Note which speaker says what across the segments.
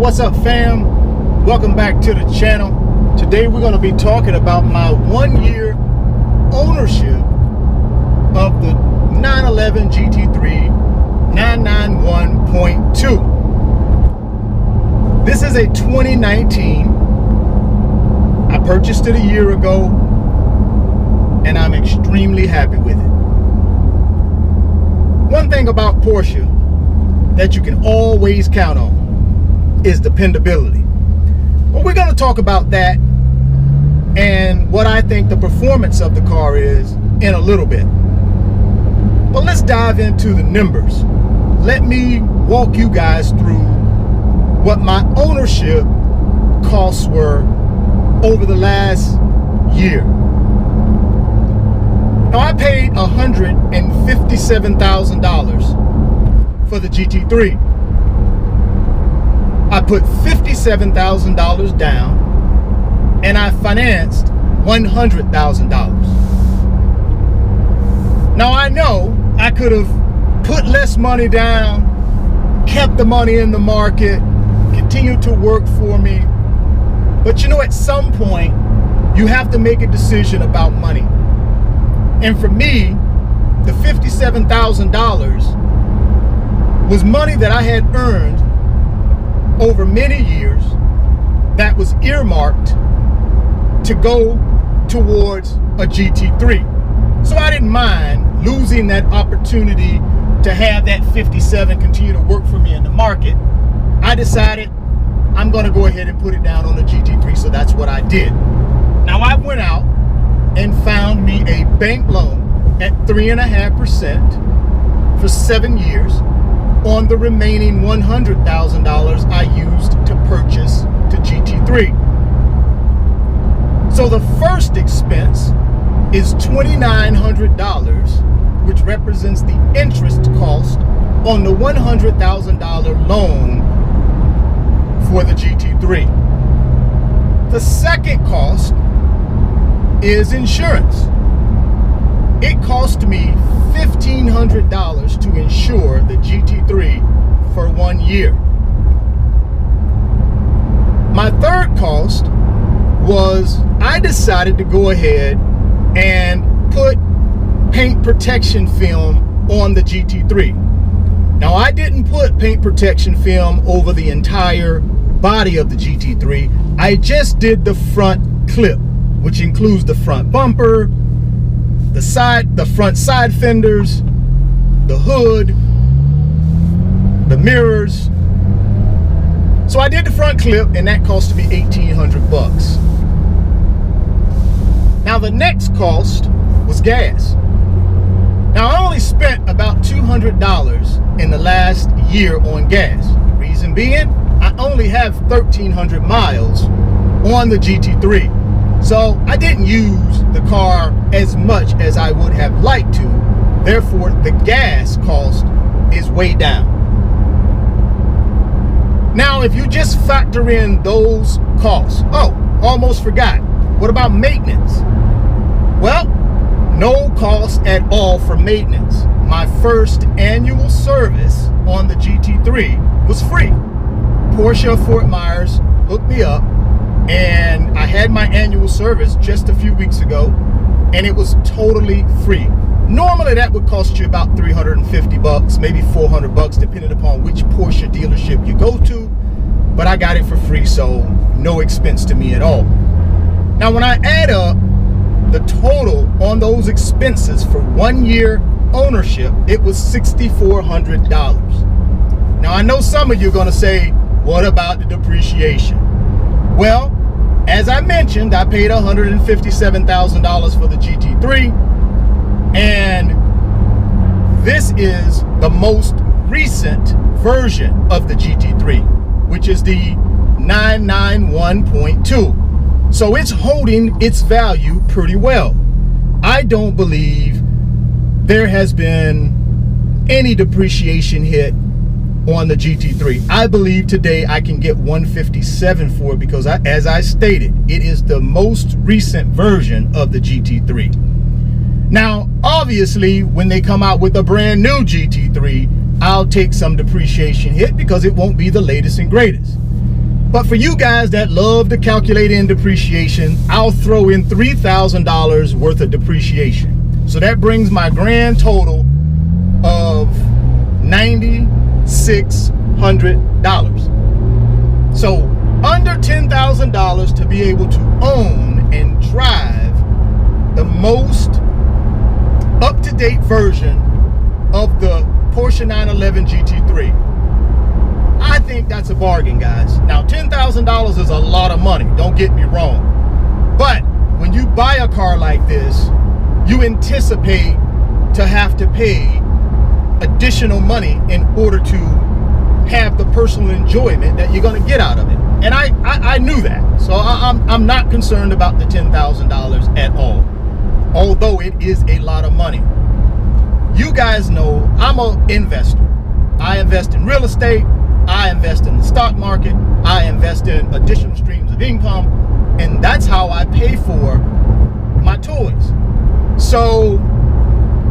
Speaker 1: What's up, fam? Welcome back to the channel. Today we're going to be talking about my 1 year ownership of the 911 GT3 991.2. This is a 2019. I purchased it a year ago and I'm extremely happy with it. One thing about Porsche that you can always count on is dependability. But we're going to talk about that and what I think the performance of the car is in a little bit. But let's dive into the numbers. Let me walk you guys through what my ownership costs were over the last year. Now, I paid $157,000 for the GT3. I put $57,000 down and I financed $100,000. Now, I know I could have put less money down, kept the money in the market, continued to work for me. But you know, at some point, you have to make a decision about money. And for me, the $57,000 was money that I had earned over many years that was earmarked to go towards a GT3. So I didn't mind losing that opportunity to have that 57 continue to work for me in the market. I decided I'm going to go ahead and put it down on the GT3, so that's what I did. Now, I went out and found me a bank loan at 3.5% for 7 years on the remaining $100,000 I used to purchase the GT3. So the first expense is $2,900, which represents the interest cost on the $100,000 loan for the GT3. The second cost is insurance. It cost me $1,500 to insure the GT3 for 1 year. My third cost was I decided to go ahead and put paint protection film on the GT3. Now, I didn't put paint protection film over the entire body of the GT3. I just did the front clip, which includes the front bumper, the front side fenders, the hood, the mirrors. So I did the front clip and that cost me $1,800. Now, the next cost was gas. Now, I only spent about $200 in the last year on gas. Reason being, I only have 1,300 miles on the GT3. So I didn't use the car as much as I would have liked to. Therefore, the gas cost is way down. Now, if you just factor in those costs, almost forgot. What about maintenance? Well, no cost at all for maintenance. My first annual service on the GT3 was free. Porsche of Fort Myers hooked me up, and I had my annual service just a few weeks ago, and it was totally free. Normally that would cost you about $350, maybe $400, depending upon which Porsche dealership you go to, but I got it for free, so no expense to me at all. Now, when I add up the total on those expenses for 1 year ownership, it was $6,400. Now, I know some of you are going to say, what about the depreciation? Well, as I mentioned, I paid $157,000 for the GT3, and this is the most recent version of the GT3, which is the 991.2. So it's holding its value pretty well. I don't believe there has been any depreciation hit on the GT3. I believe today I can get $157 for it because, as I stated, it is the most recent version of the GT3. Now, obviously, when they come out with a brand new GT3, I'll take some depreciation hit because it won't be the latest and greatest. But for you guys that love to calculate in depreciation, I'll throw in $3,000 worth of depreciation. So that brings my grand total of $9,600. So under $10,000 to be able to own and drive the most up-to-date version of the Porsche 911 GT3. I think that's a bargain, guys. Now, $10,000 is a lot of money, don't get me wrong. But when you buy a car like this, you anticipate to have to pay additional money in order to have the personal enjoyment that you're going to get out of it. And I knew that. So I'm not concerned about the $10,000 at all, although it is a lot of money. You guys know I'm an investor. I invest in real estate. I invest in the stock market. I invest in additional streams of income. And that's how I pay for my toys. So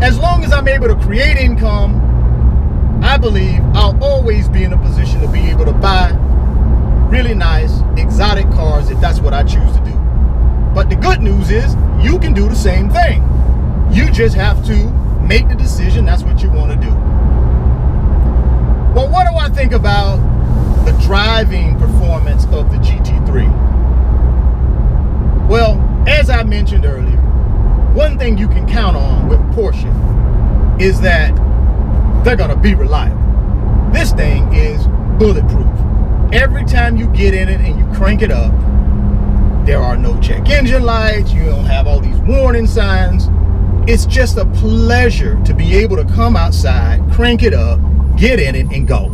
Speaker 1: as long as I'm able to create income, I believe I'll always be in a position to be able to buy really nice exotic cars if that's what I choose to do. But the good news is you can do the same thing. You just have to make the decision that's what you want to do. Well, what do I think about the driving performance of the GT3? Well, as I mentioned earlier, one thing you can count on with Porsche is that they're going to be reliable. This thing is bulletproof. Every time you get in it and you crank it up, there are no check engine lights. You don't have all these warning signs. It's just a pleasure to be able to come outside, crank it up, get in it, and go.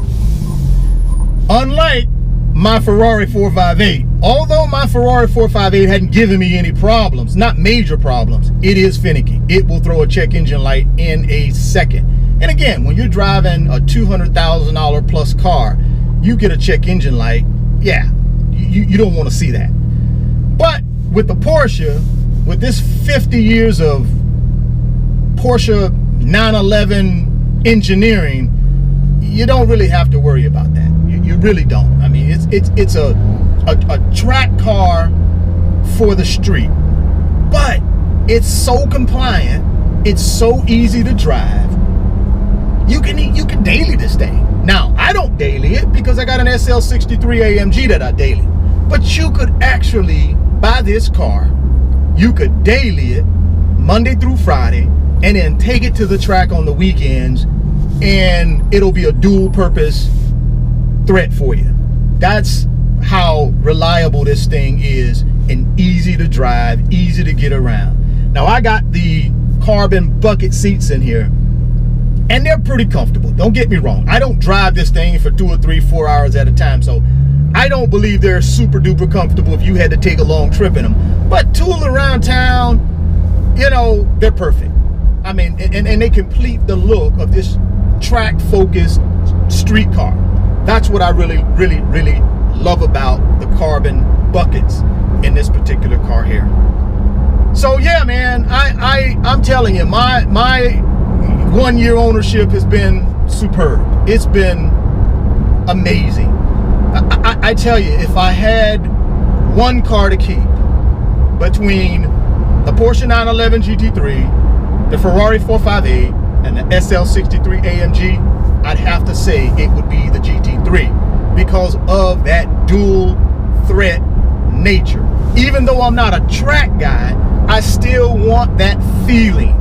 Speaker 1: Unlike my Ferrari 458, although my Ferrari 458 hadn't given me any problems, not major problems, it is finicky. It will throw a check engine light in a second. And again, when you're driving a $200,000 plus car, you get a check engine light, yeah, you don't want to see that. But with the Porsche, with this 50 years of Porsche 911 engineering, you don't really have to worry about that. You really don't. I mean, it's a track car for the street, but it's so compliant. It's so easy to drive. You can daily this thing. Now, I don't daily it because I got an SL63 AMG that I daily. But you could actually buy this car. You could daily it Monday through Friday, and then take it to the track on the weekends, and it'll be a dual purpose threat for you. That's how reliable this thing is, and easy to drive, easy to get around. Now, I got the carbon bucket seats in here, and they're pretty comfortable. Don't get me wrong. I don't drive this thing for 2 or 3, 4 hours at a time, so I don't believe they're super duper comfortable if you had to take a long trip in them. But tooling around town, you know, they're perfect. I mean, and they complete the look of this track-focused street car. That's what I really, really, really love about the carbon buckets in this particular car here. So yeah, man, I'm telling you, my 1 year ownership has been superb. It's been amazing. I tell you, if I had one car to keep between the Porsche 911 GT3, the Ferrari 458, and the SL63 AMG, I'd have to say it would be the GT3 because of that dual threat nature. Even though I'm not a track guy, I still want that feeling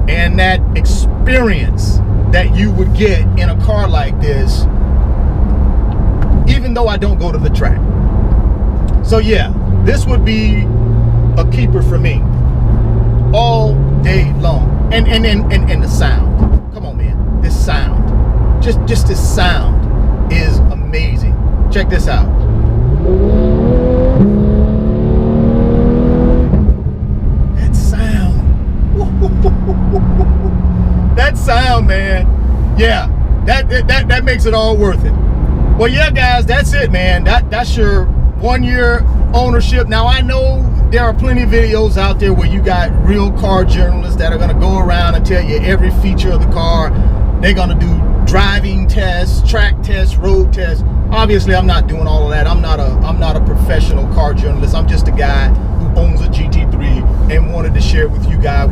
Speaker 1: and that experience that you would get in a car like this, even though I don't go to the track. So yeah, this would be a keeper for me all day long. And the sound. Come on, man. This sound. Just this sound is amazing. Check this out. That sound. That sound, man. Yeah. That makes it all worth it. Well, yeah, guys, that's it, man. That's your 1 year ownership. Now, I know there are plenty of videos out there where you got real car journalists that are going to go around and tell you every feature of the car. They're going to do driving tests, track tests, road tests. Obviously, I'm not doing all of that. I'm not a professional car journalist. I'm just a guy who owns a GT3 and wanted to share with you guys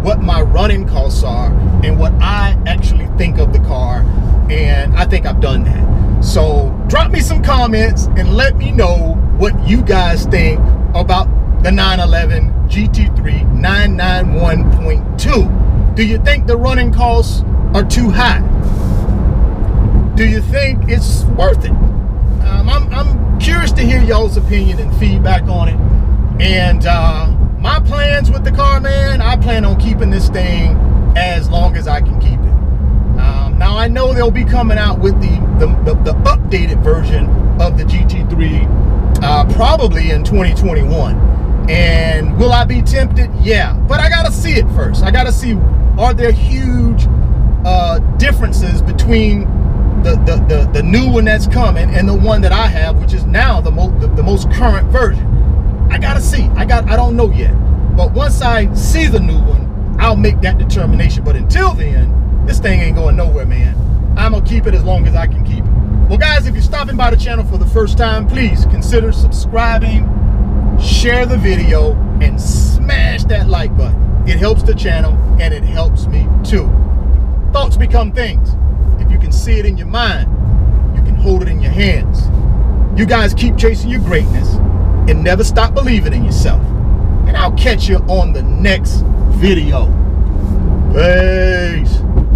Speaker 1: what my running costs are and what I actually think of the car. And I think I've done that. So drop me some comments and let me know what you guys think about the 911 GT3 991.2. Do you think the running costs are too high? Do you think it's worth it? I'm curious to hear y'all's opinion and feedback on it. And my plans with the car, man, I plan on keeping this thing as long as I can keep it. Now I know they'll be coming out with the updated version of the GT3 probably in 2021. And will I be tempted? Yeah, but I gotta see it first. I gotta see, are there huge differences between the new one that's coming and the one that I have, which is now the most current version. I gotta see. I don't know yet. But once I see the new one, I'll make that determination. But until then, this thing ain't going nowhere, man. I'm gonna keep it as long as I can keep it. Well, guys, if you're stopping by the channel for the first time, please consider subscribing, share the video, and smash that like button. It helps the channel and it helps me too. Thoughts become things. If you can see it in your mind, you can hold it in your hands. You guys keep chasing your greatness and never stop believing in yourself. And I'll catch you on the next video. Peace.